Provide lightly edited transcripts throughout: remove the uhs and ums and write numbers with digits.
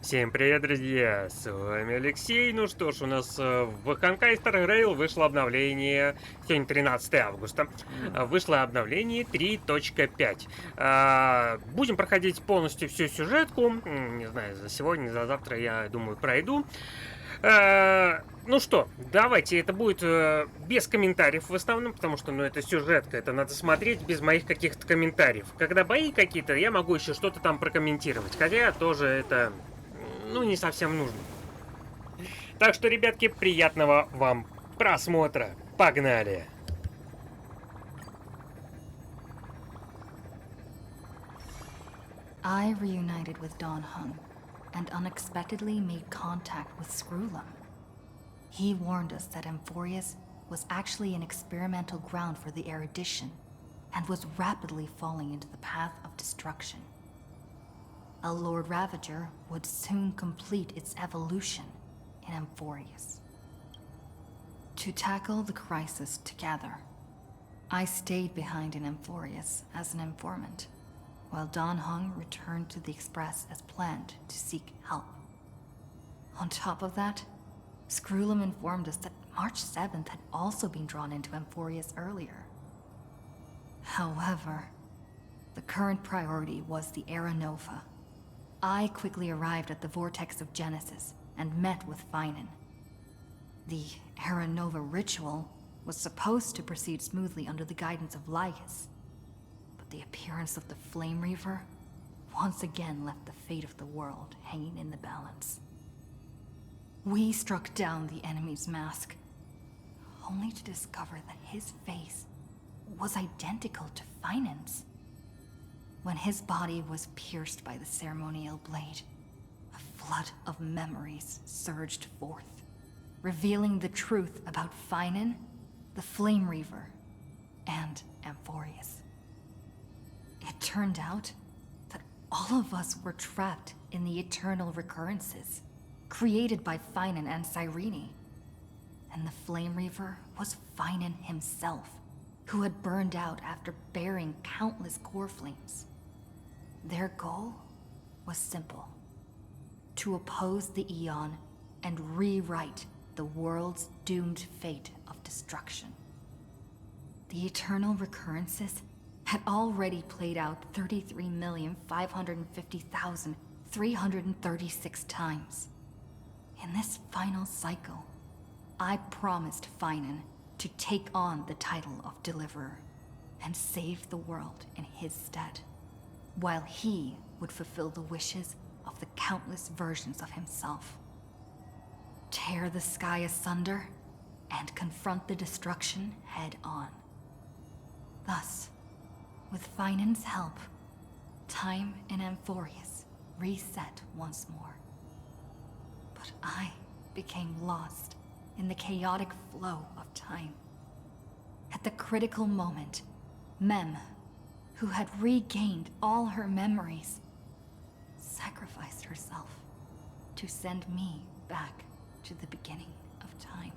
Всем привет, друзья! С вами Алексей. Ну что ж, у нас в Honkai Star Rail вышло обновление. Сегодня 13 августа. Вышло обновление 3.5. Будем проходить полностью всю сюжетку. Не знаю, за сегодня, за завтра, я думаю, пройду. Ну что, давайте, это будет без комментариев в основном, потому что, ну, это сюжетка, это надо смотреть без моих каких-то комментариев. Когда бои какие-то, я могу еще что-то там прокомментировать, хотя тоже это, ну, не совсем нужно. Так что, ребятки, приятного вам просмотра. Погнали! I reunited with Don Hung and unexpectedly made contact with Screwlum. He warned us that Amphorius was actually an experimental ground for the erudition and was rapidly falling into the path of destruction. A Lord Ravager would soon complete its evolution in Amphorius. To tackle the crisis together, I stayed behind in Amphorius as an informant, while Don Hung returned to the Express as planned to seek help. On top of that, Screwlum informed us that March 7th had also been drawn into Amphorius earlier. However, the current priority was the Era Nova. I quickly arrived at the Vortex of Genesis and met with Finan. The Era Nova ritual was supposed to proceed smoothly under the guidance of Lycus, but the appearance of the Flame Reaver once again left the fate of the world hanging in the balance. We struck down the enemy's mask, only to discover that his face was identical to Finan's. When his body was pierced by the ceremonial blade, a flood of memories surged forth, revealing the truth about Finan, the Flame Reaver, and Amphorius. It turned out that all of us were trapped in the eternal recurrences created by Finan and Cyrene. And the Flame Reaver was Finan himself, who had burned out after bearing countless core flames. Their goal was simple: to oppose the Aeon and rewrite the world's doomed fate of destruction. The eternal recurrences had already played out 33,550,336 times. In this final cycle, I promised Finan to take on the title of Deliverer and save the world in his stead, while he would fulfill the wishes of the countless versions of himself. Tear the sky asunder and confront the destruction head on. Thus, with Finan's help, time in Amphorius reset once more. But I became lost in the chaotic flow of time. At the critical moment, Mem, who had regained all her memories, sacrificed herself to send me back to the beginning of time.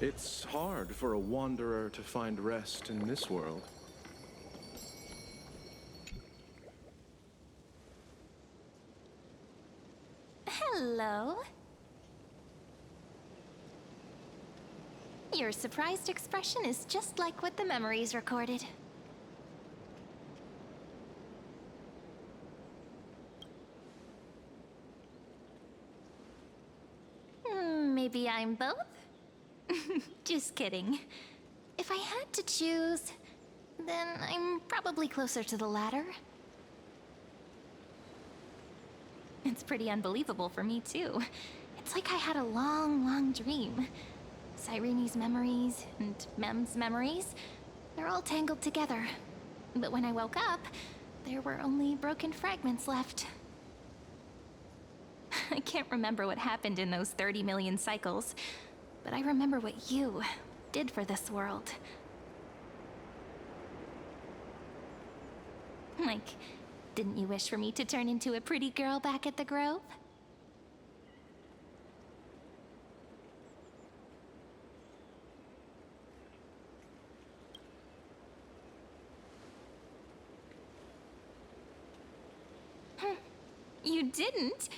It's hard for a wanderer to find rest in this world. Hello. Your surprised expression is just like what the memories recorded. Maybe I'm both? Just kidding. If I had to choose, then I'm probably closer to the latter. It's pretty unbelievable for me, too. It's like I had a long, long dream. Cyrene's memories and Mem's memories, they're all tangled together. But when I woke up, there were only broken fragments left. I can't remember what happened in those 30 million cycles, but I remember what you did for this world. Like, didn't you wish for me to turn into a pretty girl back at the Grove? You didn't?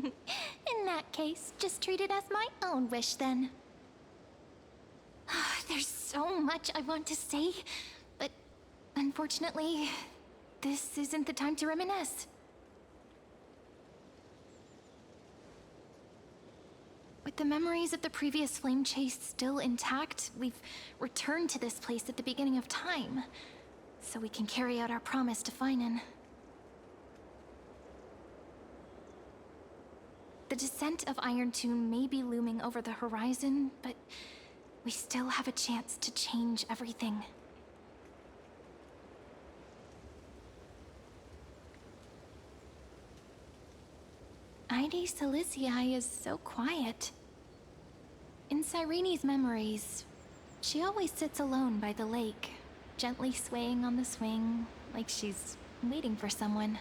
In that case, just treat it as my own wish then. There's so much I want to say, but unfortunately, this isn't the time to reminisce. With the memories of the previous flame chase still intact, we've returned to this place at the beginning of time, so we can carry out our promise to Finan. The descent of Iron Tomb may be looming over the horizon, but we still have a chance to change everything. Ide Silicii is so quiet. In Cyrene's memories, she always sits alone by the lake, gently swaying on the swing, like she's waiting for someone.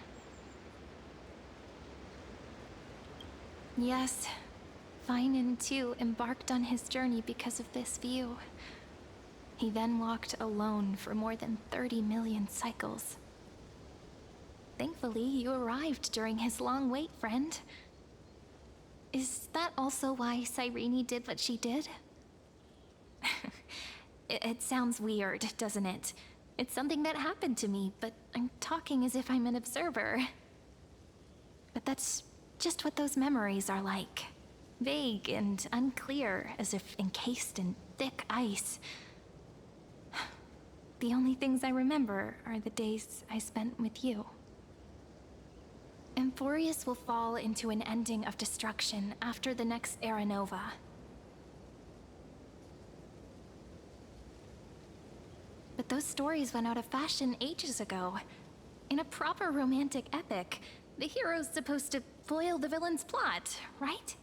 Yes, Finan too embarked on his journey because of this view. He then walked alone for more than 30 million cycles. Thankfully, you arrived during his long wait, friend. Is that also why Cyrene did what she did? It sounds weird, doesn't it? It's something that happened to me, but I'm talking as if I'm an observer. But that's just what those memories are like. Vague and unclear, as if encased in thick ice. The only things I remember are the days I spent with you. Emphorius will fall into an ending of destruction after the next Era Nova. But those stories went out of fashion ages ago. In a proper romantic epic, the hero's supposed to foil the villain's plot, right?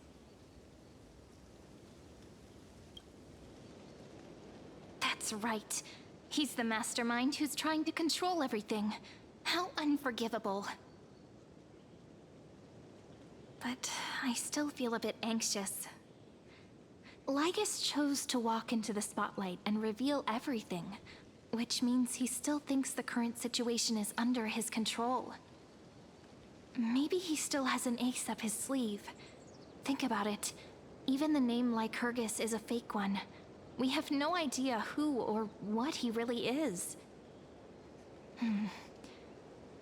That's right. He's the mastermind who's trying to control everything. How unforgivable. But I still feel a bit anxious. Lygus chose to walk into the spotlight and reveal everything, which means he still thinks the current situation is under his control. Maybe he still has an ace up his sleeve. Think about it. Even the name Lycurgus is a fake one. We have no idea who or what he really is.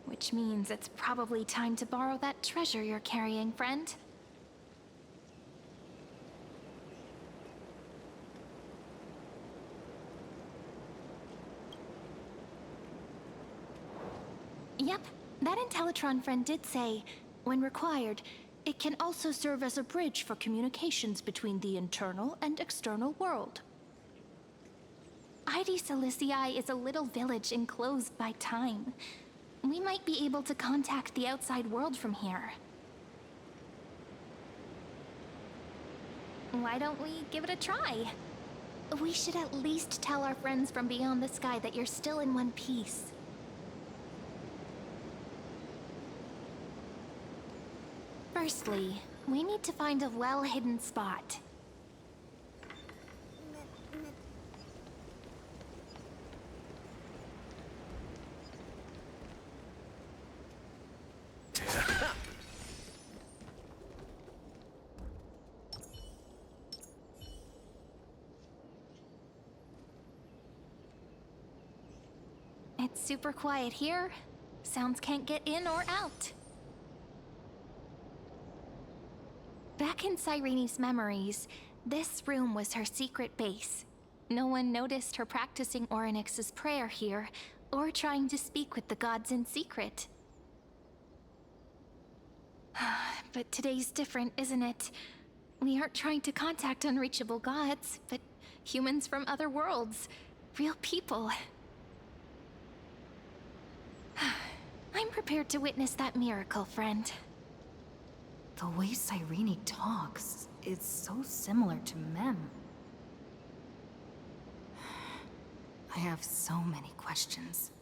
Which means it's probably time to borrow that treasure you're carrying, friend. Yep, that Intellitron friend did say, when required, it can also serve as a bridge for communications between the internal and external world. Ide Silicii is a little village enclosed by time. We might be able to contact the outside world from here. Why don't we give it a try? We should at least tell our friends from beyond the sky that you're still in one piece. Firstly, we need to find a well-hidden spot. It's super quiet here. Sounds can't get in or out. Back in Cyrene's memories, this room was her secret base. No one noticed her practicing Orynyx's prayer here, or trying to speak with the gods in secret. But today's different, isn't it? We aren't trying to contact unreachable gods, but humans from other worlds. Real people. I'm prepared to witness that miracle, friend. The way Cyrene talks is so similar to Mem. I have so many questions.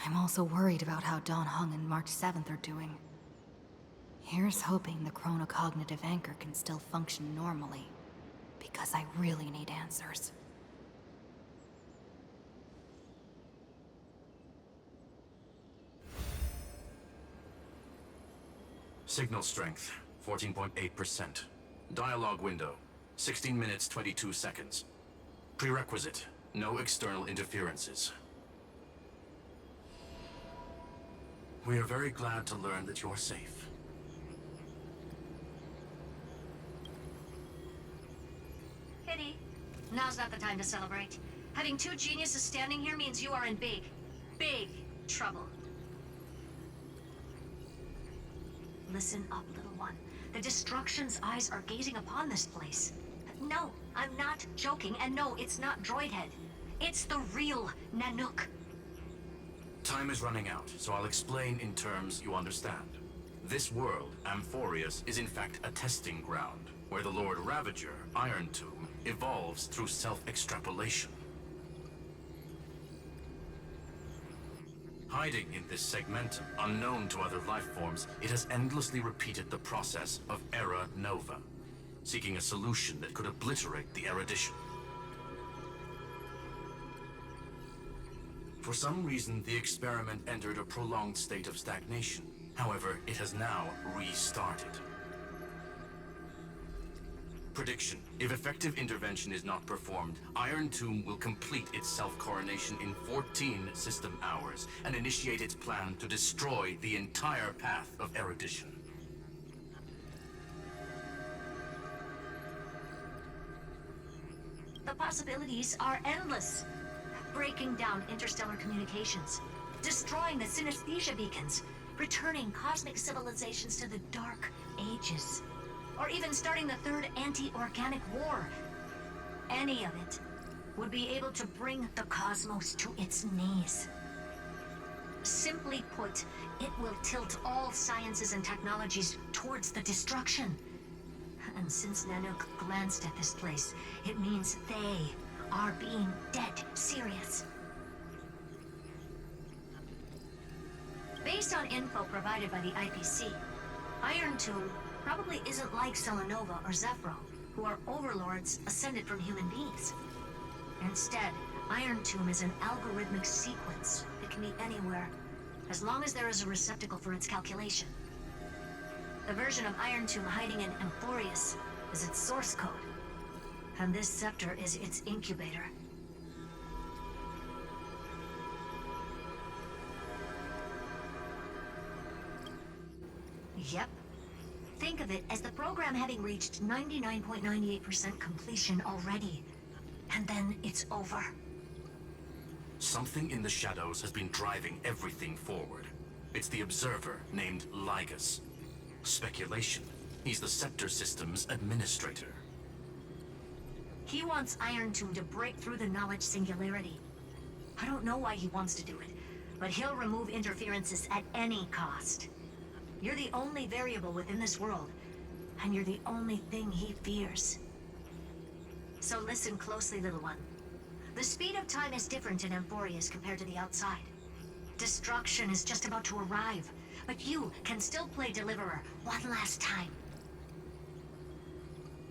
I'm also worried about how Dawn Hung and March 7th are doing. Here's hoping the chronocognitive anchor can still function normally, because I really need answers. Signal strength, 14.8%. Dialogue window, 16 minutes 22 seconds. Prerequisite, no external interferences. We are very glad to learn that you're safe. Pity. Now's not the time to celebrate. Having two geniuses standing here means you are in big, big trouble. Listen up, little one. The Destruction's eyes are gazing upon this place. No, I'm not joking, and no, it's not Droidhead. It's the real Nanook. Time is running out, so I'll explain in terms you understand. This world, Amphorius, is in fact a testing ground, where the Lord Ravager, Iron Tomb, evolves through self-extrapolation. Hiding in this segmentum, unknown to other life forms, it has endlessly repeated the process of Era Nova, seeking a solution that could obliterate the erudition. For some reason, the experiment entered a prolonged state of stagnation. However, it has now restarted. Prediction. If effective intervention is not performed, Iron Tomb will complete its self-coronation in 14 system hours and initiate its plan to destroy the entire path of erudition. The possibilities are endless. Breaking down interstellar communications, destroying the synesthesia beacons, returning cosmic civilizations to the Dark Ages, or even starting the third anti-organic war. Any of it would be able to bring the cosmos to its knees. Simply put, it will tilt all sciences and technologies towards the destruction. And since Nanook glanced at this place, it means they are being dead serious. Based on info provided by the IPC, Iron Tomb probably isn't like Selenova or Zephyro, who are overlords ascended from human beings. Instead, Iron Tomb is an algorithmic sequence that can be anywhere, as long as there is a receptacle for its calculation. The version of Iron Tomb hiding in Amphorius is its source code, and this scepter is its incubator. Yep. Think of it as the program having reached 99.98% completion already. And then it's over. Something in the shadows has been driving everything forward. It's the Observer named Lygus. Speculation. He's the Scepter System's administrator. He wants Iron Tomb to break through the knowledge singularity. I don't know why he wants to do it, but he'll remove interferences at any cost. You're the only variable within this world, and you're the only thing he fears. So listen closely, little one. The speed of time is different in Amphorius compared to the outside. Destruction is just about to arrive, but you can still play Deliverer one last time.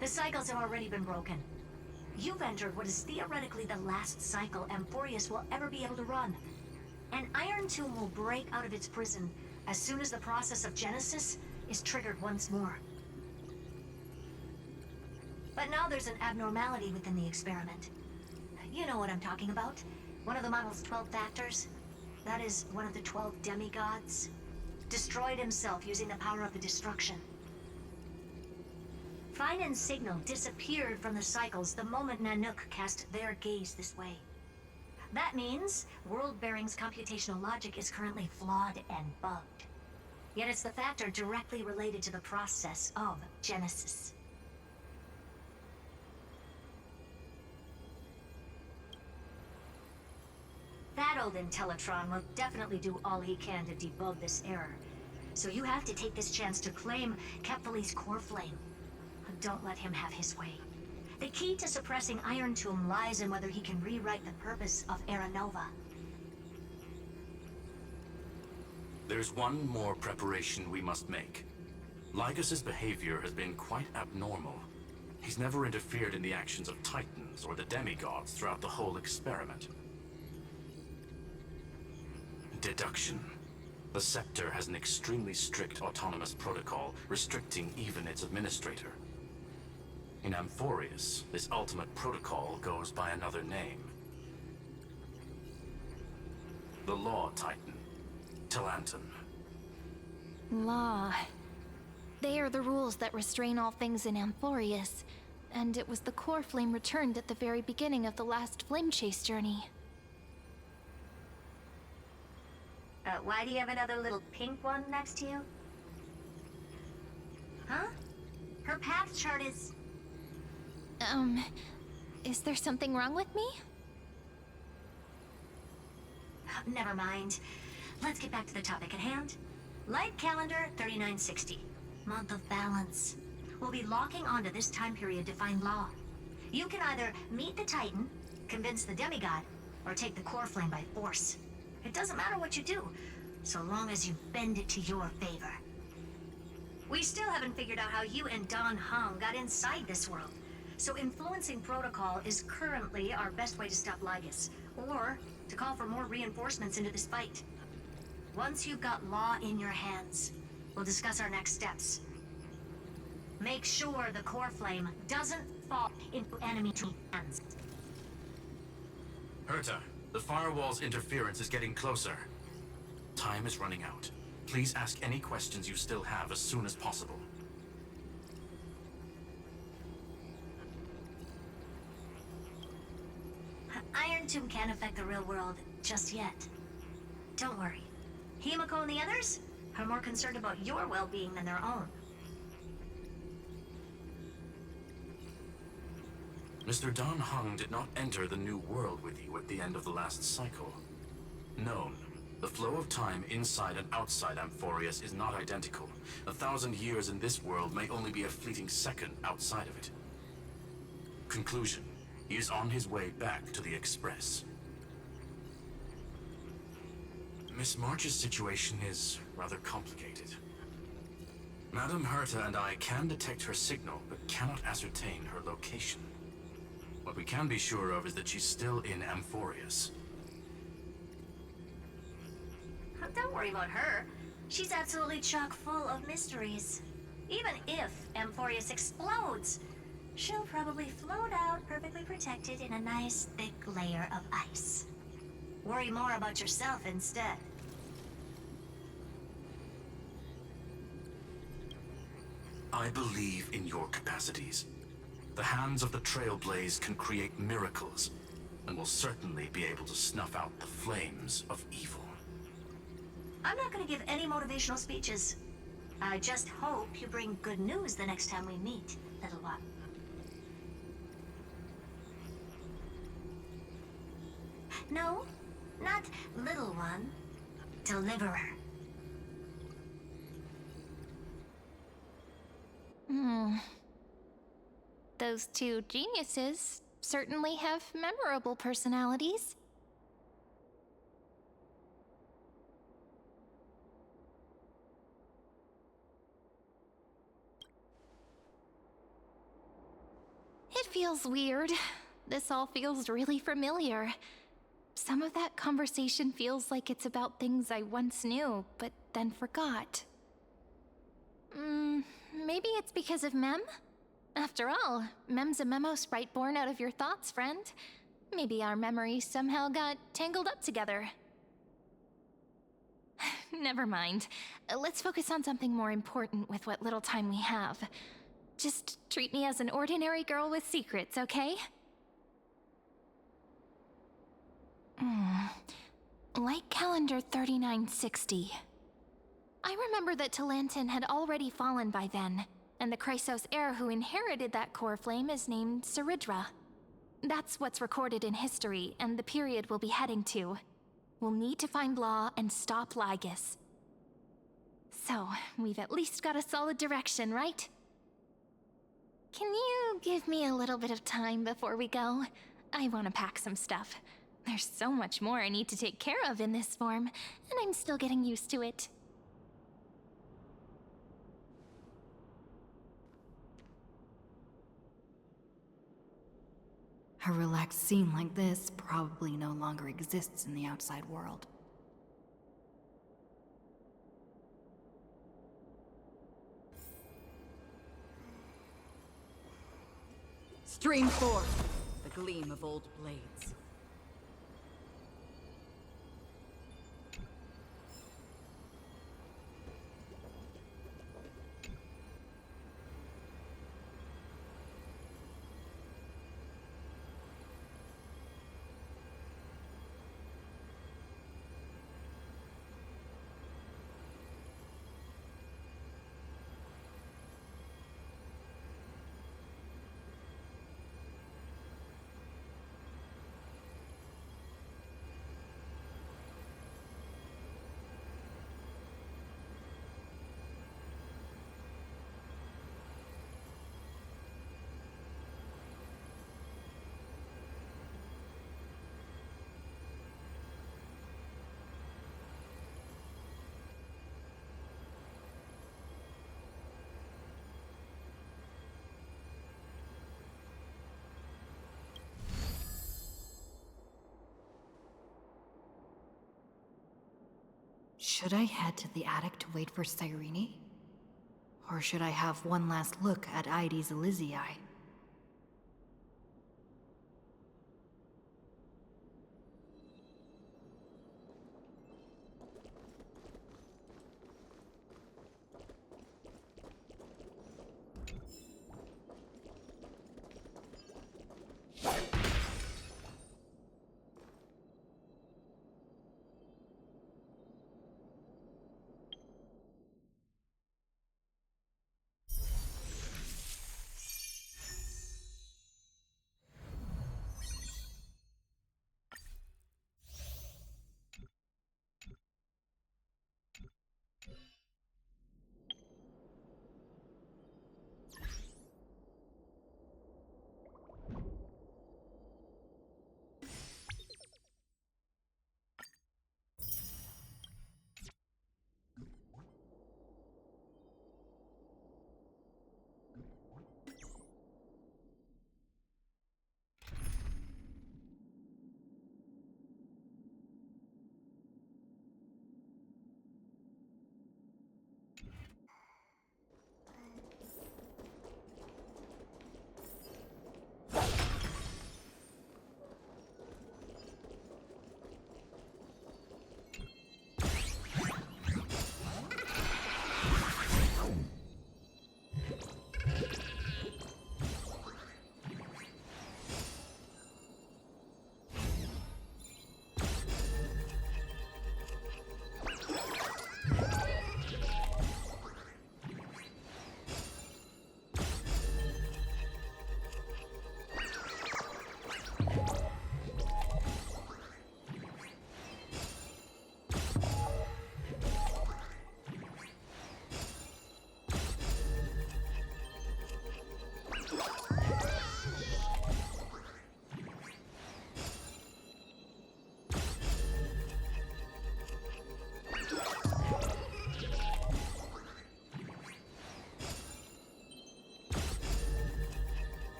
The cycles have already been broken. You've entered what is theoretically the last cycle Amphorius will ever be able to run. And Iron Tomb will break out of its prison as soon as the process of Genesis is triggered once more. But now there's an abnormality within the experiment. You know what I'm talking about. One of the model's 12 factors. That is one of the 12 demigods. Destroyed himself using the power of the destruction. Finen's signal disappeared from the cycles the moment Nanook cast their gaze this way. That means World Bearing's computational logic is currently flawed and bugged. Yet it's the factor directly related to the process of Genesis. That Herald in Teletron will definitely do all he can to debug this error. So you have to take this chance to claim Kepfali's core flame. Don't let him have his way. The key to suppressing Iron Tomb lies in whether he can rewrite the purpose of Era Nova. There's one more preparation we must make. Lycus's behavior has been quite abnormal. He's never interfered in the actions of Titans or the demigods throughout the whole experiment. Deduction. The Scepter has an extremely strict autonomous protocol restricting even its administrator. In Amphorius, this ultimate protocol goes by another name. The Law Titan, Talanton. Law. They are the rules that restrain all things in Amphorius, and it was the core flame returned at the very beginning of the last flame chase journey. Why do you have another little pink one next to you? Huh? Her path chart is... Is there something wrong with me? Never mind. Let's get back to the topic at hand. Light calendar 3960. Month of balance. We'll be locking onto this time period to find Law. You can either meet the Titan, convince the demigod, or take the core flame by force. It doesn't matter what you do, so long as you bend it to your favor. We still haven't figured out how you and Don Hung got inside this world. So influencing protocol is currently our best way to stop Lygus, or to call for more reinforcements into this fight. Once you've got Law in your hands, we'll discuss our next steps. Make sure the core flame doesn't fall into enemy hands. Herta, the firewall's interference is getting closer. Time is running out. Please ask any questions you still have as soon as possible. Iron Tomb can't affect the real world just yet. Don't worry. Himiko and the others are more concerned about your well-being than their own. Mr. Don Hung did not enter the new world with you at the end of the last cycle. Known. The flow of time inside and outside Amphorius is not identical. 1,000 years in this world may only be a fleeting second outside of it. Conclusion. He is on his way back to the Express. Miss March's situation is rather complicated. Madame Herta and I can detect her signal, but cannot ascertain her location. What we can be sure of is that she's still in Amphorius. Don't worry about her. She's absolutely chock full of mysteries. Even if Amphorius explodes, she'll probably float out perfectly protected in a nice thick layer of ice. Worry more about yourself instead. I believe in your capacities. The hands of the Trailblaze can create miracles, and will certainly be able to snuff out the flames of evil. I'm not going to give any motivational speeches. I just hope you bring good news the next time we meet, little one. No, not little one. Deliverer. Those two geniuses certainly have memorable personalities. It feels weird. This all feels really familiar. Some of that conversation feels like it's about things I once knew, but then forgot. Maybe it's because of Mem? After all, Mem's a memo sprite born out of your thoughts, friend. Maybe our memories somehow got tangled up together. Never mind. Let's focus on something more important with what little time we have. Just treat me as an ordinary girl with secrets, okay? Light calendar 3960. I remember that Talanton had already fallen by then, and the Chrysos heir who inherited that core flame is named Saridra. That's what's recorded in history, and the period we'll be heading to. We'll need to find Law and stop Lygus. So, we've at least got a solid direction, right? Can you give me a little bit of time before we go? I want to pack some stuff. There's so much more I need to take care of in this form, and I'm still getting used to it. A relaxed scene like this probably no longer exists in the outside world. Stream forth the gleam of old blades. Should I head to the attic to wait for Cyrene? Or should I have one last look at Ides Elysiae?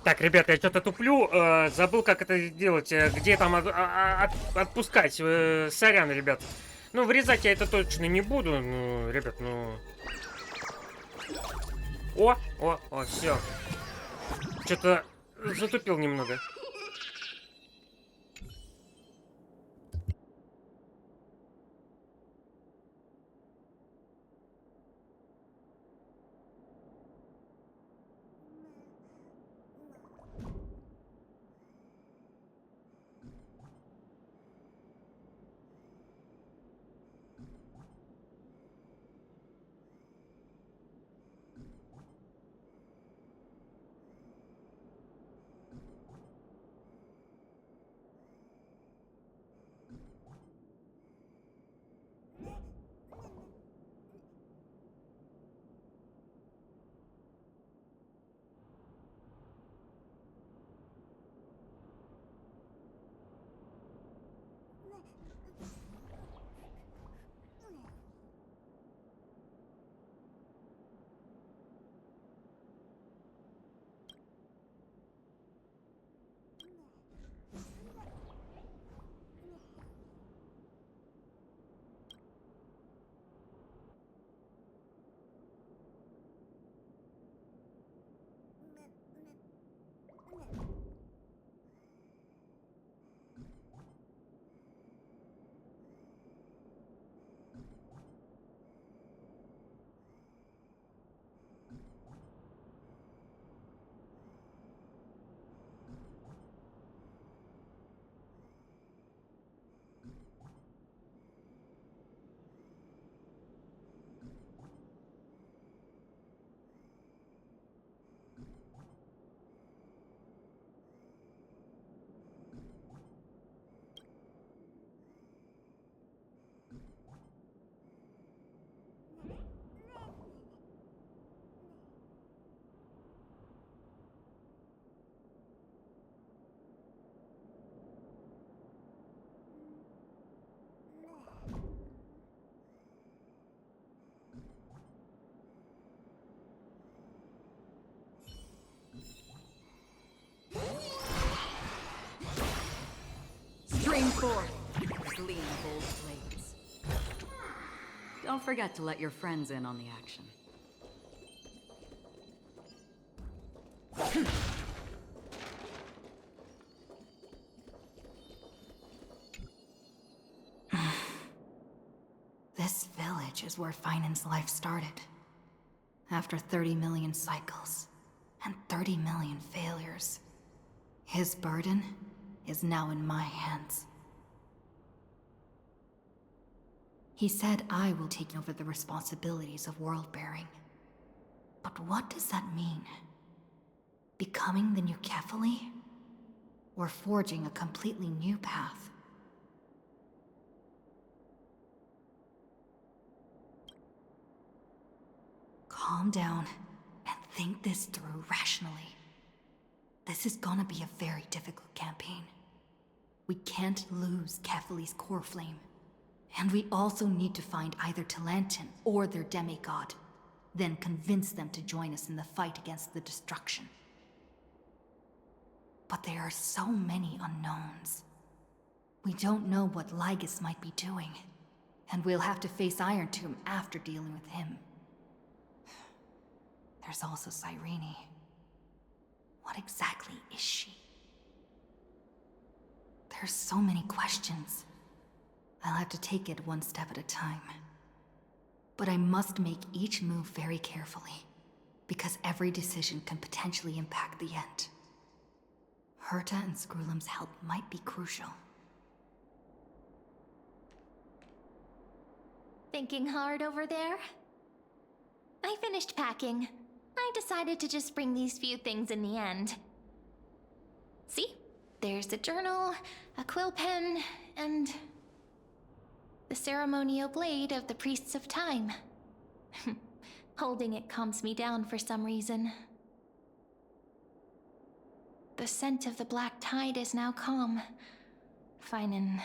Так, ребята, я что-то туплю, забыл, как это сделать, где там отпускать, сорян, ребят. Ну, врезать я это точно не буду, ну, ребят, ну... О, все. Что-то затупил немного. Don't forget to let your friends in on the action. This village is where Finan's life started. After 30 million cycles and 30 million failures, his burden is now in my hands. He said I will take over the responsibilities of world-bearing. But what does that mean? Becoming the new Kefali? Or forging a completely new path? Calm down and think this through rationally. This is gonna be a very difficult campaign. We can't lose Kefali's core flame. And we also need to find either Talantin or their demigod, then convince them to join us in the fight against the destruction. But there are so many unknowns. We don't know what Lygus might be doing, and we'll have to face Iron Tomb after dealing with him. There's also Cyrene. What exactly is she? There's so many questions. I'll have to take it one step at a time. But I must make each move very carefully, because every decision can potentially impact the end. Herta and Screwlum's help might be crucial. Thinking hard over there? I finished packing. I decided to just bring these few things in the end. See? There's a journal, a quill pen, and the ceremonial blade of the Priests of Time. Holding it calms me down for some reason. The scent of the black tide is now calm. Finan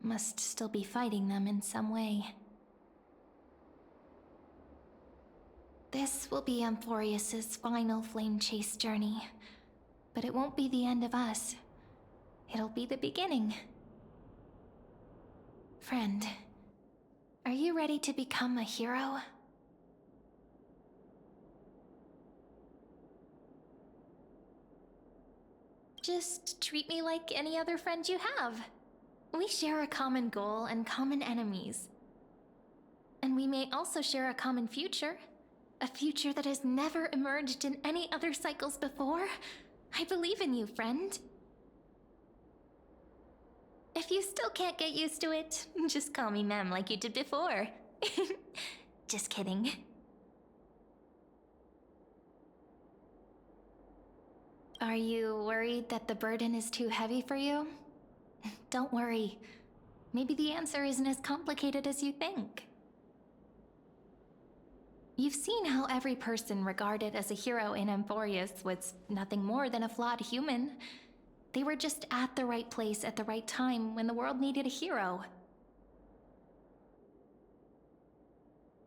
must still be fighting them in some way. This will be Amphorius's final flame chase journey. But it won't be the end of us. It'll be the beginning. Friend, are you ready to become a hero? Just treat me like any other friend you have. We share a common goal and common enemies. And we may also share a common future. A future that has never emerged in any other cycles before. I believe in you, friend. If you still can't get used to it, just call me Mem like you did before. Just kidding. Are you worried that the burden is too heavy for you? Don't worry. Maybe the answer isn't as complicated as you think. You've seen how every person regarded as a hero in Amphorius was nothing more than a flawed human. They were just at the right place at the right time when the world needed a hero.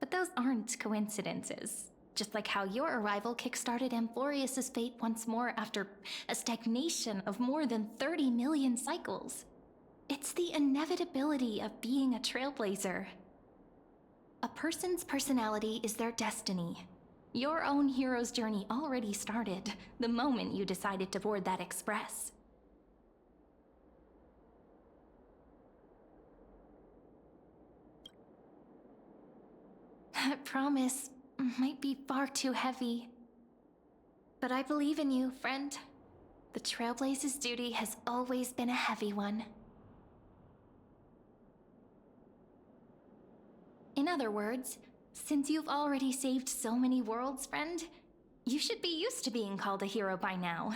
But those aren't coincidences. Just like how your arrival kickstarted Amphorius's fate once more after a stagnation of more than 30 million cycles. It's the inevitability of being a trailblazer. A person's personality is their destiny. Your own hero's journey already started the moment you decided to board that express. That promise might be far too heavy. But I believe in you, friend. The Trailblaze's duty has always been a heavy one. In other words, since you've already saved so many worlds, friend, you should be used to being called a hero by now.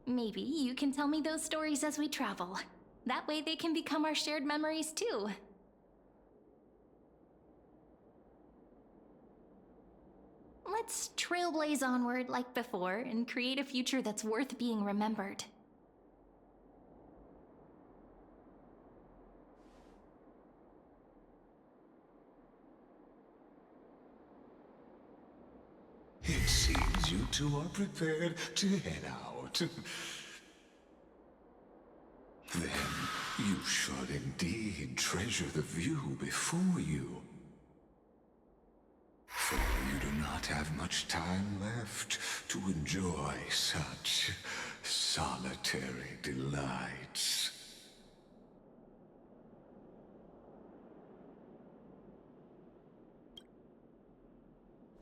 Maybe you can tell me those stories as we travel. That way they can become our shared memories too. Let's trailblaze onward like before and create a future that's worth being remembered. It seems you two are prepared to head out. Then, You should indeed treasure the view before you. For you do not have much time left to enjoy such solitary delights.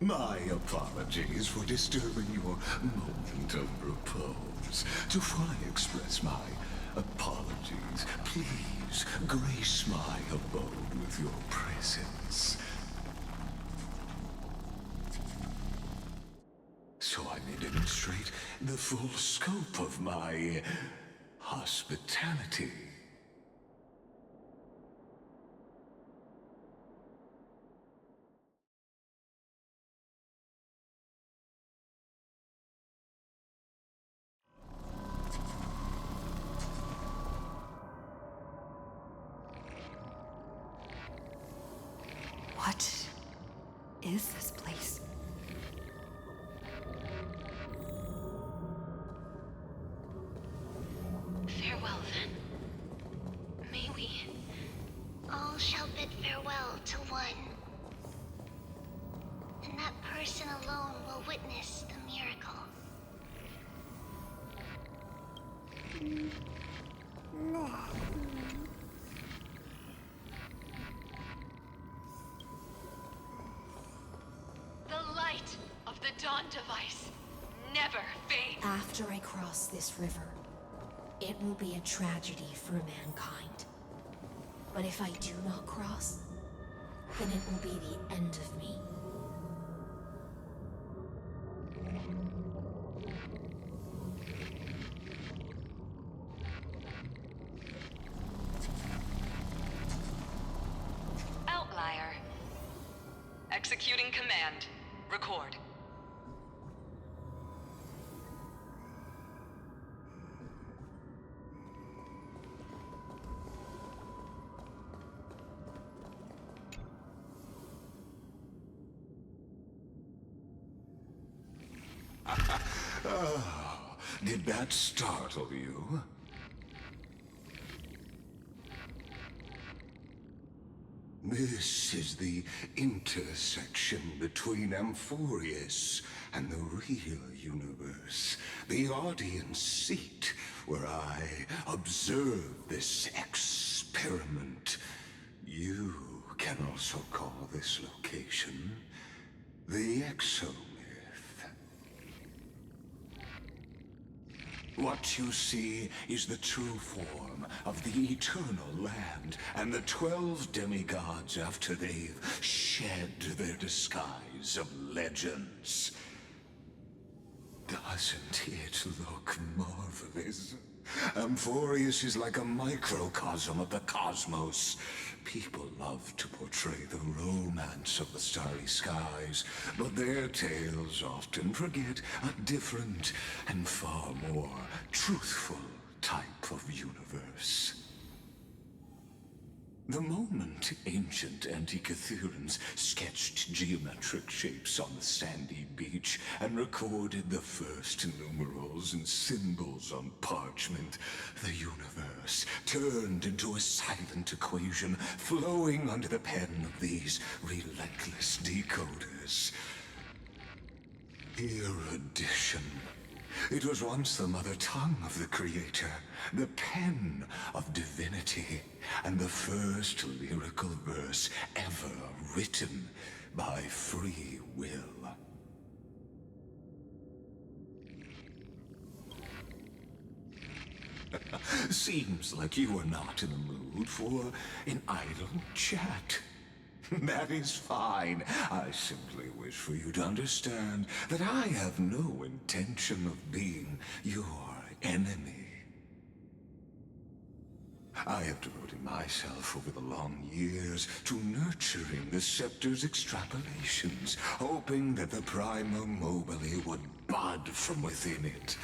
My apologies for disturbing your moment of repose. To fully express my apologies, please grace my abode with your presence. So I may demonstrate the full scope of my hospitality. What is this place? Farewell, then. May we all shall bid farewell to one. And that person alone will witness the miracle. The light of the Dawn device never fades. After I cross this river, it will be a tragedy for mankind. But if I do not cross, then it will be the end of me. Outlier. Executing command. Record. Oh, did that startle you? This is the intersection between Amphorius and the real universe. The audience seat where I observe this experiment. You can also call this location the Exomyth. What you see is the true form of the eternal land and the 12 demigods after they've shed their disguise of legends. Doesn't it look marvelous? Amphorius is like a microcosm of the cosmos. People love to portray the romance of the starry skies, but their tales often forget a different and far more truthful type of universe. The moment ancient Antikytherians sketched geometric shapes on the sandy beach and recorded the first numerals and symbols on parchment, the universe turned into a silent equation flowing under the pen of these relentless decoders. Erudition. It was once the mother tongue of the creator, the pen of divinity, and the first lyrical verse ever written by free will. Seems like you are not in the mood for an idle chat. That is fine. I simply wish for you to understand that I have no intention of being your enemy. I have devoted myself over the long years to nurturing the scepter's extrapolations, hoping that the prima mobile would bud from within it.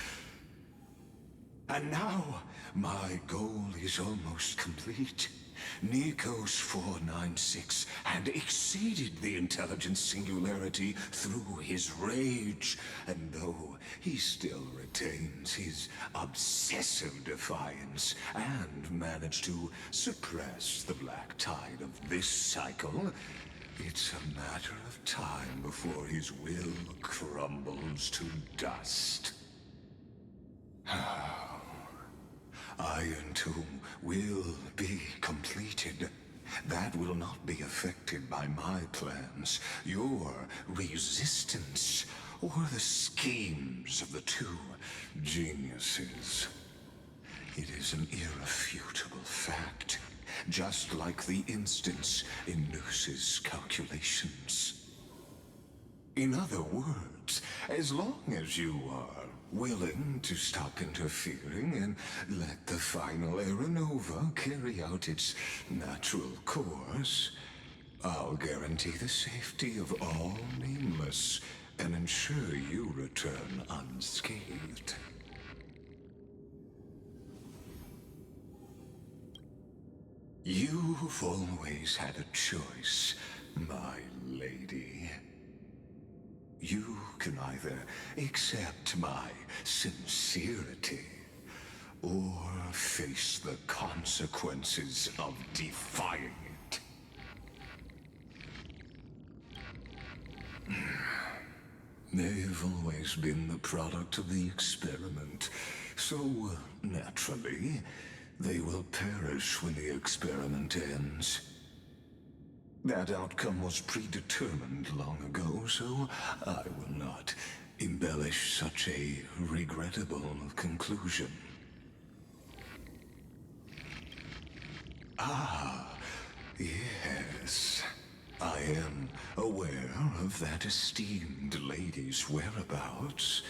And now, my goal is almost complete. Nikos 496 had exceeded the intelligence singularity through his rage, and though he still retains his obsessive defiance and managed to suppress the black tide of this cycle, it's a matter of time before his will crumbles to dust. Iron Tomb will be completed. That will not be affected by my plans, your resistance, or the schemes of the two geniuses. It is an irrefutable fact, just like the instance in Noose's calculations. In other words, as long as you are willing to stop interfering and let the final Aeronova carry out its natural course, I'll guarantee the safety of all nameless and ensure you return unscathed. You've always had a choice, my lady. You can either accept my sincerity or face the consequences of defying it. They've always been the product of the experiment, so naturally, they will perish when the experiment ends. That outcome was predetermined long ago, so I will not embellish such a regrettable conclusion. Ah, yes. I am aware of that esteemed lady's whereabouts.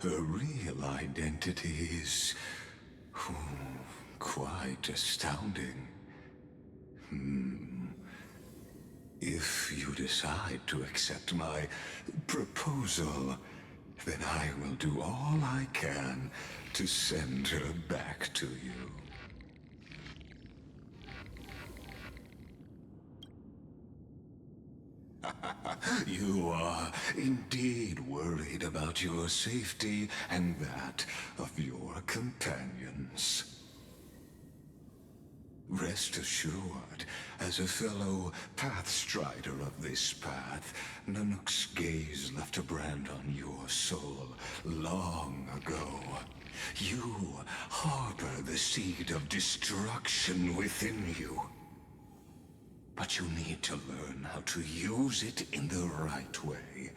Her real identity is quite astounding. If you decide to accept my proposal, then I will do all I can to send her back to you. You are indeed worried about your safety and that of your companions. Rest assured, as a fellow pathstrider of this path, Nanook's gaze left a brand on your soul long ago. You harbor the seed of destruction within you. But you need to learn how to use it in the right way.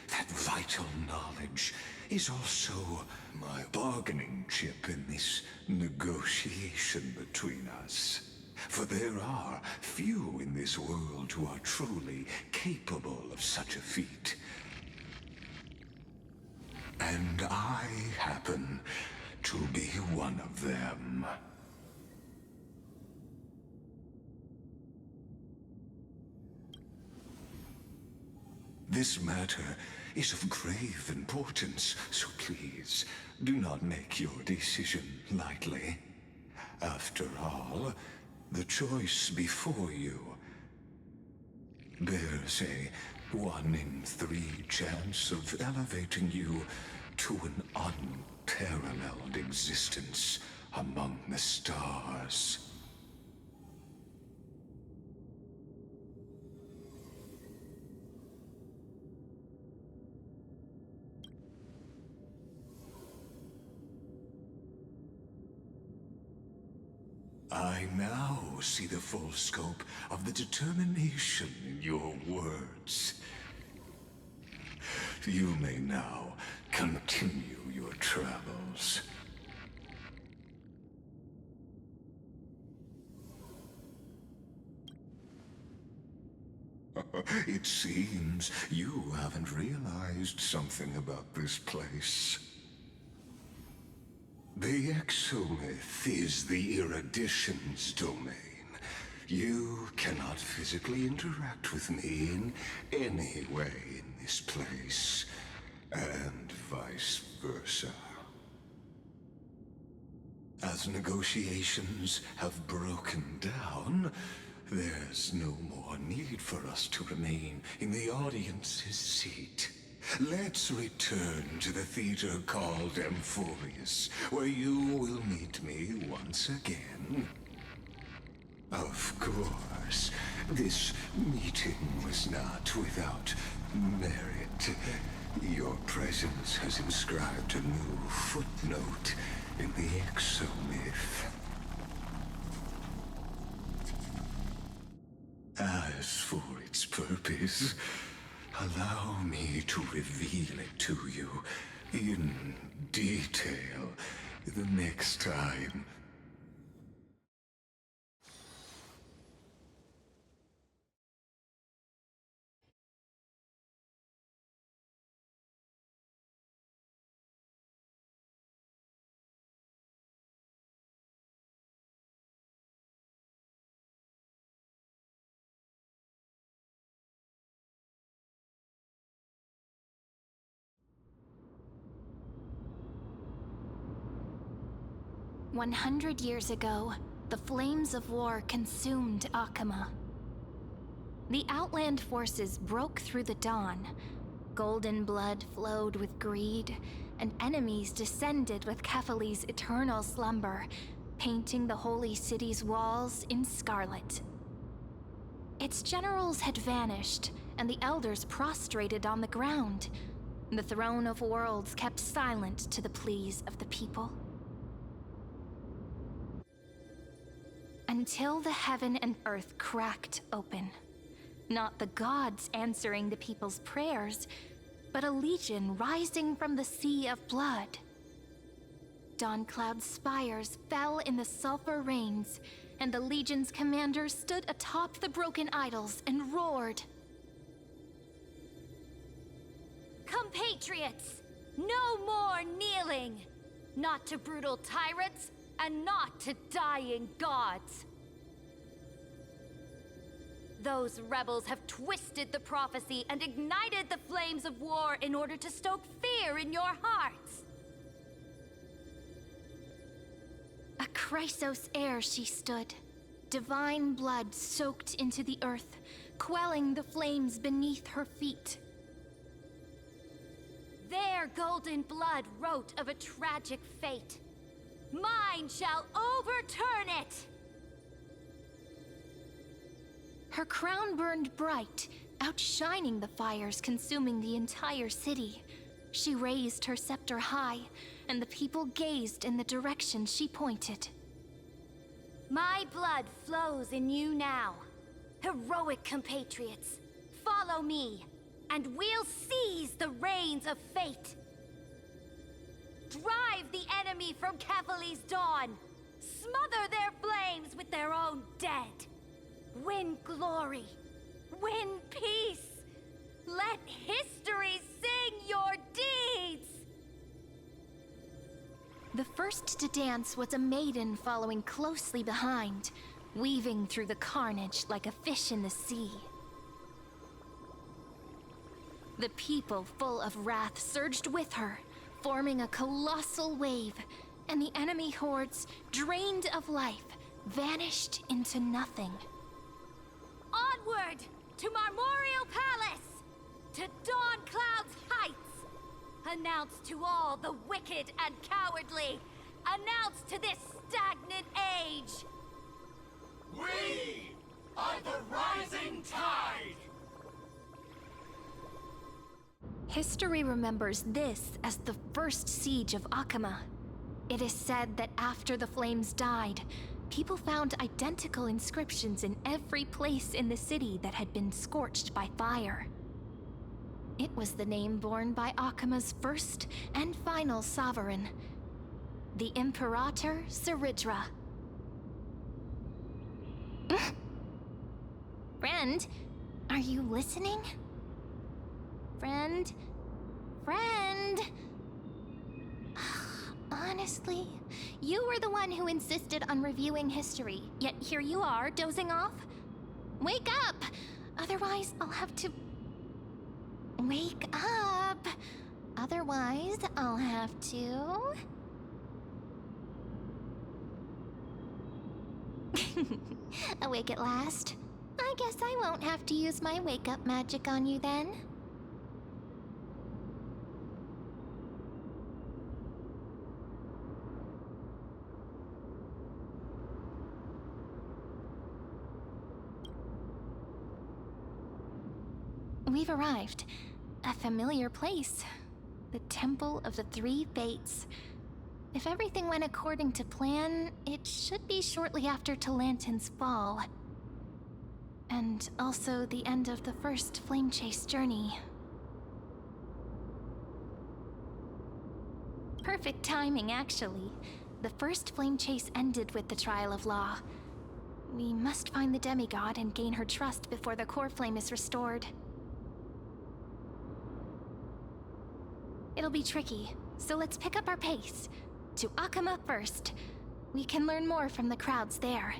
That vital knowledge is also my bargaining chip in this negotiation between us. For there are few in this world who are truly capable of such a feat. And I happen to be one of them. This matter is of grave importance, so please do not make your decision lightly. After all, the choice before you bears a 1 in 3 chance of elevating you to an unparalleled existence among the stars. I now see the full scope of the determination in your words. You may now continue your travels. It seems you haven't realized something about this place. The Exolith is the Erudition's domain. You cannot physically interact with me in any way in this place, and vice versa. As negotiations have broken down, there's no more need for us to remain in the audience's seat. Let's return to the theater called Amphorius, where you will meet me once again. Of course, this meeting was not without merit. Your presence has inscribed a new footnote in the exomyth. As for its purpose, allow me to reveal it to you in detail the next time. "100 years ago, the flames of war consumed Akama. The Outland forces broke through the dawn. Golden blood flowed with greed, and enemies descended with Kefali's eternal slumber, painting the holy city's walls in scarlet. Its generals had vanished, and the elders prostrated on the ground. The throne of worlds kept silent to the pleas of the people. Until the heaven and earth cracked open. Not the gods answering the people's prayers, but a legion rising from the sea of blood. Dawncloud's spires fell in the sulfur rains, and the legion's commander stood atop the broken idols and roared. Compatriots, no more kneeling! Not to brutal tyrants, and not to dying gods. Those rebels have twisted the prophecy and ignited the flames of war in order to stoke fear in your hearts. A Chrysos heir she stood, divine blood soaked into the earth, quelling the flames beneath her feet. Their golden blood wrote of a tragic fate. Mine shall overturn it! Her crown burned bright, outshining the fires consuming the entire city. She raised her scepter high, and the people gazed in the direction she pointed. My blood flows in you now. Heroic compatriots, follow me, and we'll seize the reins of fate. Drive the enemy from Kefali's dawn. Smother their flames with their own dead. Win glory. Win peace. Let history sing your deeds! The first to dance was a maiden following closely behind, weaving through the carnage like a fish in the sea. The people, full of wrath, surged with her, forming a colossal wave, and the enemy hordes, drained of life, vanished into nothing. Onward! To Marmorial Palace! To Dawncloud's Heights! Announce to all the wicked and cowardly! Announce to this stagnant age! We are the rising tide! History remembers this as the first siege of Akama. It is said that after the flames died, people found identical inscriptions in every place in the city that had been scorched by fire. It was the name borne by Akama's first and final sovereign, the Imperator Saridra. Friend, are you listening? Friend? Honestly, you were the one who insisted on reviewing history, yet here you are, dozing off? Wake up! Otherwise, I'll have to... Wake up! Otherwise, I'll have to... Awake at last? I guess I won't have to use my wake-up magic on you then. We've arrived. A familiar place. The Temple of the Three Fates. If everything went according to plan, it should be shortly after Talantin's fall. And also the end of the first Flame Chase journey. Perfect timing, actually. The first Flame Chase ended with the Trial of Law. We must find the demigod and gain her trust before the core flame is restored. It'll be tricky, so let's pick up our pace. To Akama first. We can learn more from the crowds there.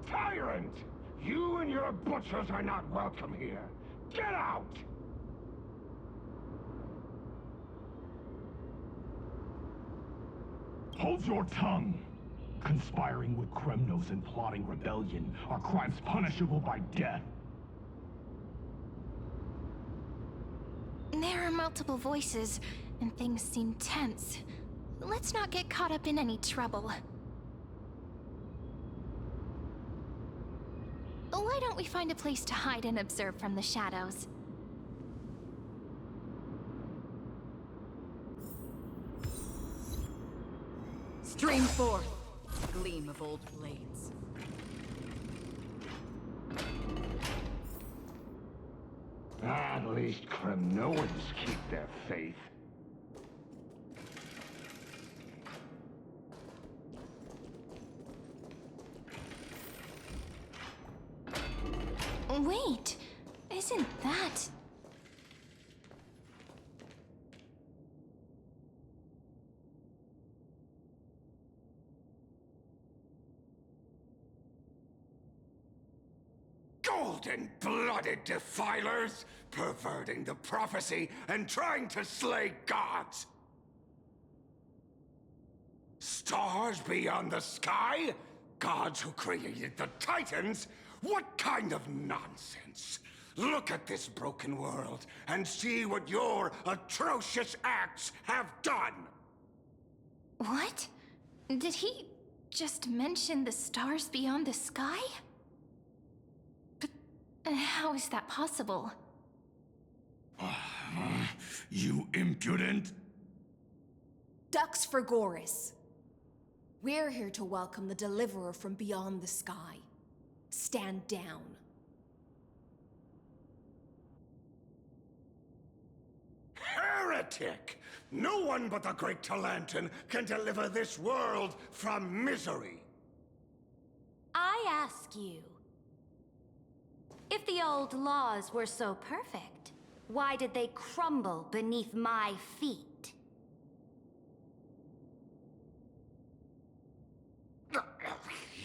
Tyrant! You and your butchers are not welcome here. Get out! Hold your tongue! Conspiring with Kremnos and plotting rebellion are crimes punishable by death. There are multiple voices, and things seem tense. Let's not get caught up in any trouble. Why don't we find a place to hide and observe from the shadows? Stream forth, gleam of old blades. At least Kremnoans keep their faith. Wait, isn't that... Golden-blooded defilers, perverting the prophecy and trying to slay gods! Stars beyond the sky? Gods who created the Titans? What kind of nonsense? Look at this broken world and see what your atrocious acts have done! What? Did he just mention the stars beyond the sky? But how is that possible? You impudent! Ducks for Goris. We're here to welcome the deliverer from beyond the sky. Stand down. Heretic! No one but the great Talantin can deliver this world from misery! I ask you, if the old laws were so perfect, why did they crumble beneath my feet?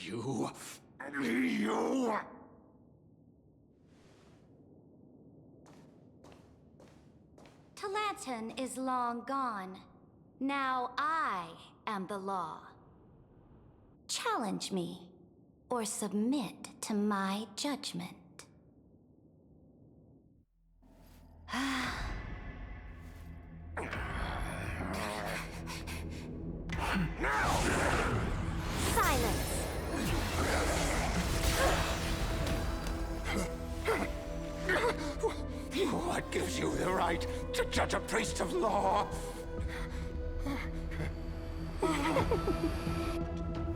You... Talantin is long gone. Now I am the law. Challenge me, or submit to my judgment. Silence! What gives you the right to judge a priest of law?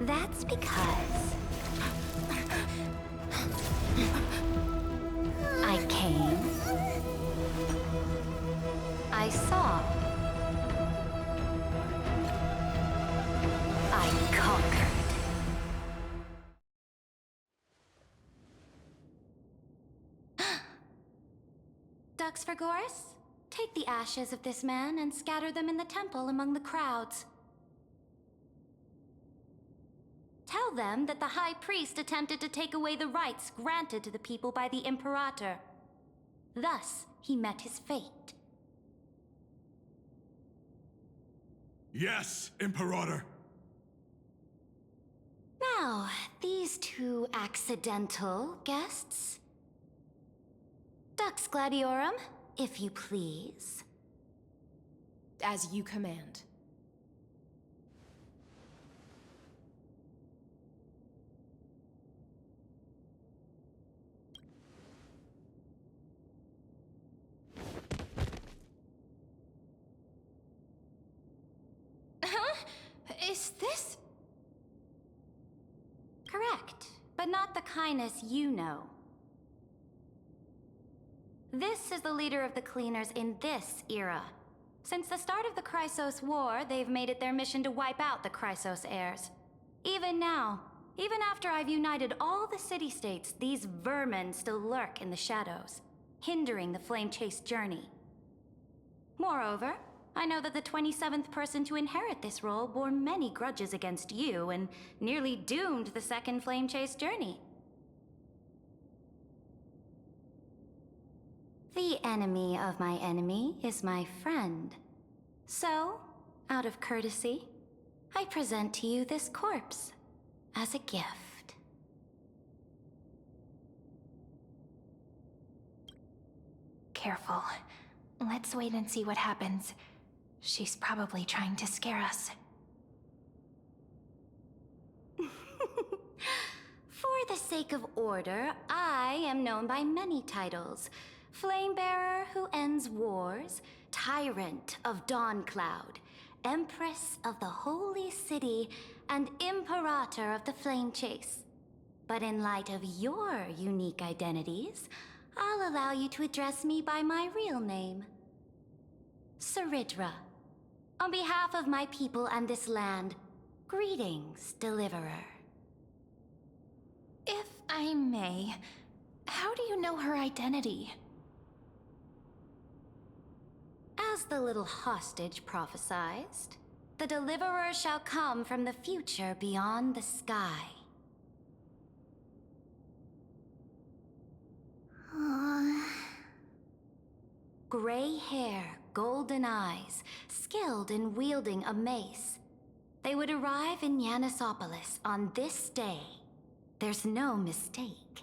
That's because I came, I saw, I conquered. Ducks for Goris? Take the ashes of this man and scatter them in the temple among the crowds. Tell them that the High Priest attempted to take away the rights granted to the people by the Imperator. Thus, he met his fate. Yes, Imperator. Now, these two accidental guests. Dux Gladiorum, if you please. As you command. Is this? Correct, but not the kindness you know. This is the leader of the cleaners in this era. Since the start of the Chrysos War, they've made it their mission to wipe out the Chrysos heirs. Even now, even after I've united all the city-states, these vermin still lurk in the shadows, hindering the Flame Chase journey. Moreover, I know that the 27th person to inherit this role bore many grudges against you and nearly doomed the second Flame Chase journey. The enemy of my enemy is my friend. So, out of courtesy, I present to you this corpse as a gift. Careful. Let's wait and see what happens. She's probably trying to scare us. For the sake of order, I am known by many titles. Flamebearer who ends wars, Tyrant of Dawncloud, Empress of the Holy City, and Imperator of the Flame Chase. But in light of your unique identities, I'll allow you to address me by my real name. Saridra. On behalf of my people and this land, greetings, Deliverer. If I may, how do you know her identity? As the little hostage prophesied, the Deliverer shall come from the future beyond the sky. Gray hair, golden eyes, skilled in wielding a mace. They would arrive in Yanisopolis on this day. There's no mistake.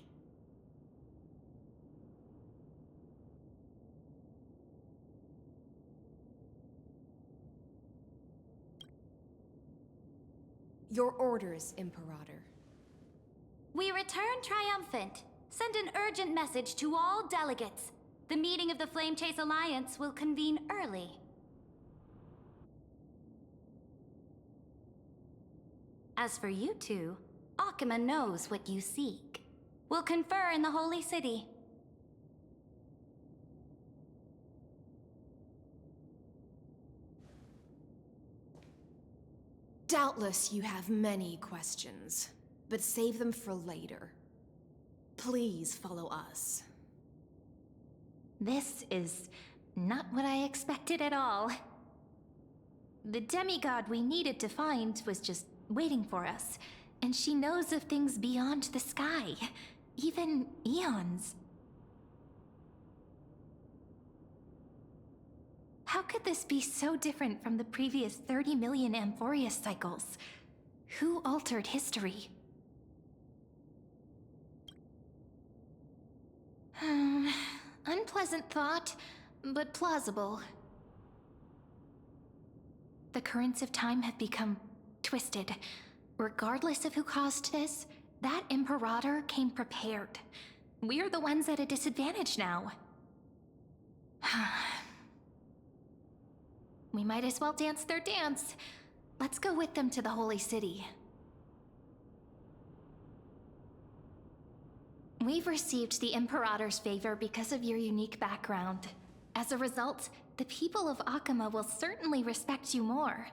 Your orders, Imperator. We return triumphant. Send an urgent message to all delegates. The meeting of the Flame Chase Alliance will convene early. As for you two, Akima knows what you seek. We'll confer in the Holy City. Doubtless you have many questions, but save them for later. Please follow us. This is not what I expected at all. The demigod we needed to find was just waiting for us, and she knows of things beyond the sky, even eons. How could this be so different from the previous 30 million Amphorius cycles? Who altered history? Unpleasant thought, but plausible. The currents of time have become twisted. Regardless of who caused this, that Imperator came prepared. We're the ones at a disadvantage now. We might as well dance their dance. Let's go with them to the Holy City. We've received the Imperator's favor because of your unique background. As a result, the people of Akima will certainly respect you more.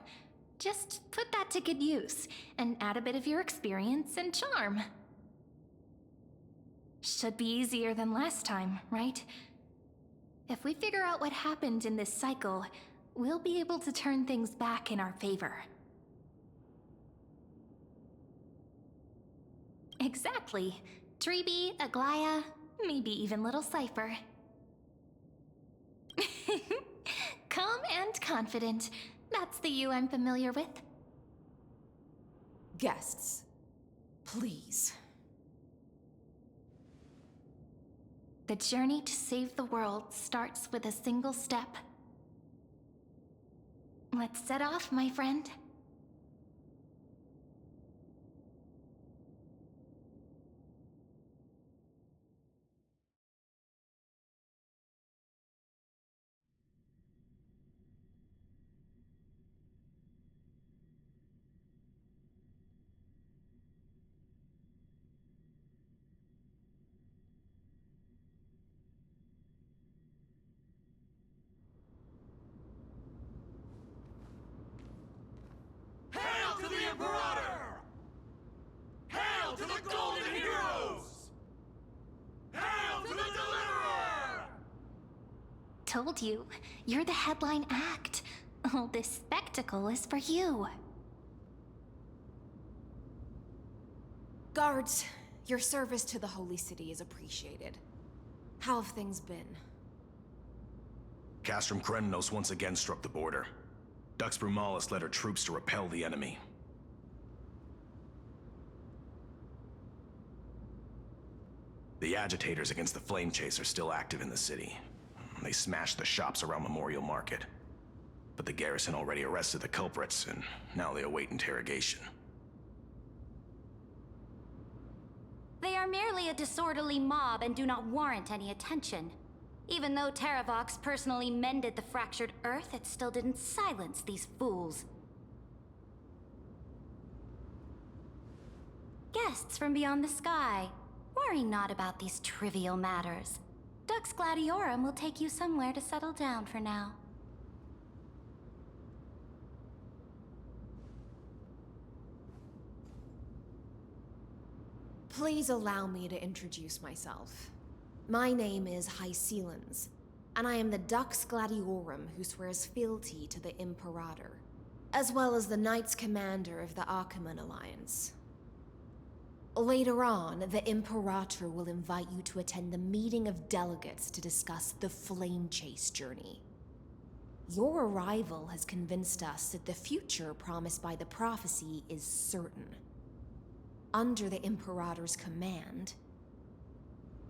Just put that to good use, and add a bit of your experience and charm. Should be easier than last time, right? If we figure out what happened in this cycle, we'll be able to turn things back in our favor. Exactly. Treeby, Aglaya, maybe even little Cypher. Calm and confident. That's the you I'm familiar with. Guests, please. The journey to save the world starts with a single step. Let's set off, my friend. Hail to the Imperator! Hail to the Golden Heroes! Hail to the Deliverer! Told you, you're the headline act. All this spectacle is for you. Guards, your service to the Holy City is appreciated. How have things been? Castrum Krennos once again struck the border. Dux Brumalis led her troops to repel the enemy. The agitators against the Flame Chase are still active in the city. They smashed the shops around Memorial Market. But the garrison already arrested the culprits, and now they await interrogation. They are merely a disorderly mob and do not warrant any attention. Even though Terravox personally mended the fractured Earth, it still didn't silence these fools. Guests from beyond the sky, worry not about these trivial matters. Dux Gladiorum will take you somewhere to settle down for now. Please allow me to introduce myself. My name is Hycelans, and I am the Dux Gladiorum who swears fealty to the Imperator, as well as the Knights Commander of the Achaemen Alliance. Later on, the Imperator will invite you to attend the meeting of delegates to discuss the Flame Chase journey. Your arrival has convinced us that the future promised by the prophecy is certain. Under the Imperator's command,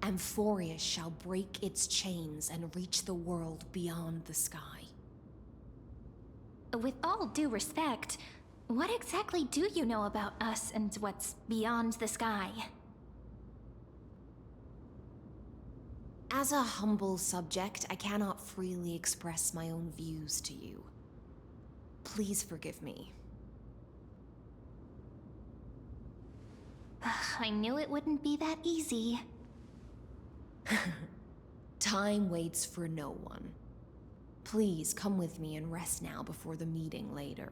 Amphorius shall break its chains and reach the world beyond the sky. With all due respect, what exactly do you know about us and what's beyond the sky? As a humble subject, I cannot freely express my own views to you. Please forgive me. I knew it wouldn't be that easy. Time waits for no one. Please come with me and rest now before the meeting later.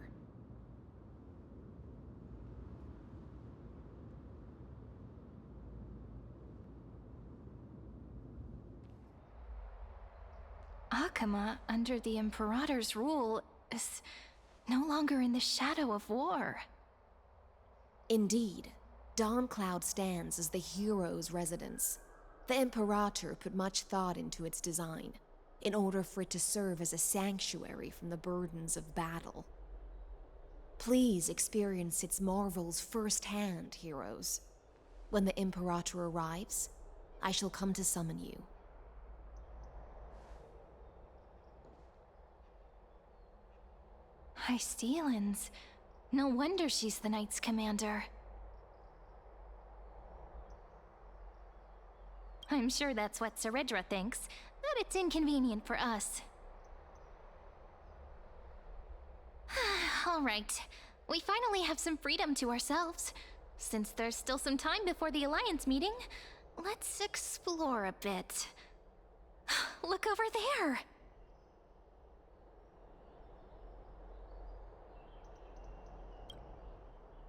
Akama, under the Imperator's rule, is no longer in the shadow of war. Indeed, Dawncloud stands as the hero's residence. The Imperator put much thought into its design, in order for it to serve as a sanctuary from the burdens of battle. Please experience its marvels firsthand, heroes. When the Imperator arrives, I shall come to summon you. Hycelans. No wonder she's the Knights Commander. I'm sure that's what Seredra thinks, but it's inconvenient for us. All right, we finally have some freedom to ourselves. Since there's still some time before the Alliance meeting, let's explore a bit. Look over there!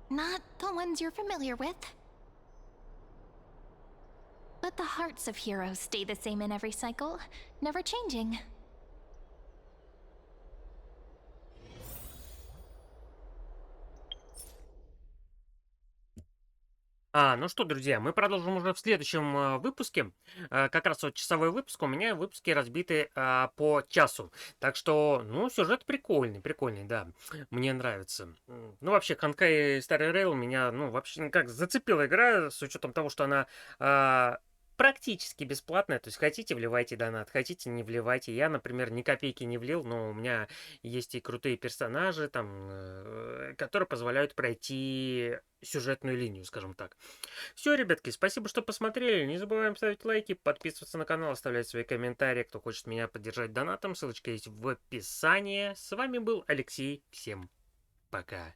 Not the ones you're familiar with. But the hearts of heroes stay the same in every cycle, never changing. Ну что, друзья, мы продолжим уже в следующем выпуске. Как раз вот часовой выпуск, у меня выпуски разбиты по часу. Так что, ну, сюжет прикольный, да. Мне нравится. Ну, вообще, Honkai Star Rail меня, ну, вообще, как зацепила игра, с учетом того, что она практически бесплатная. То есть, хотите, вливайте донат, хотите, не вливайте. Я, например, ни копейки не влил, но у меня есть и крутые персонажи, там, которые позволяют пройти сюжетную линию, скажем так. Все, ребятки, спасибо, что посмотрели. Не забываем ставить лайки, подписываться на канал, оставлять свои комментарии. Кто хочет меня поддержать донатом, ссылочка есть в описании. С вами был Алексей. Всем пока.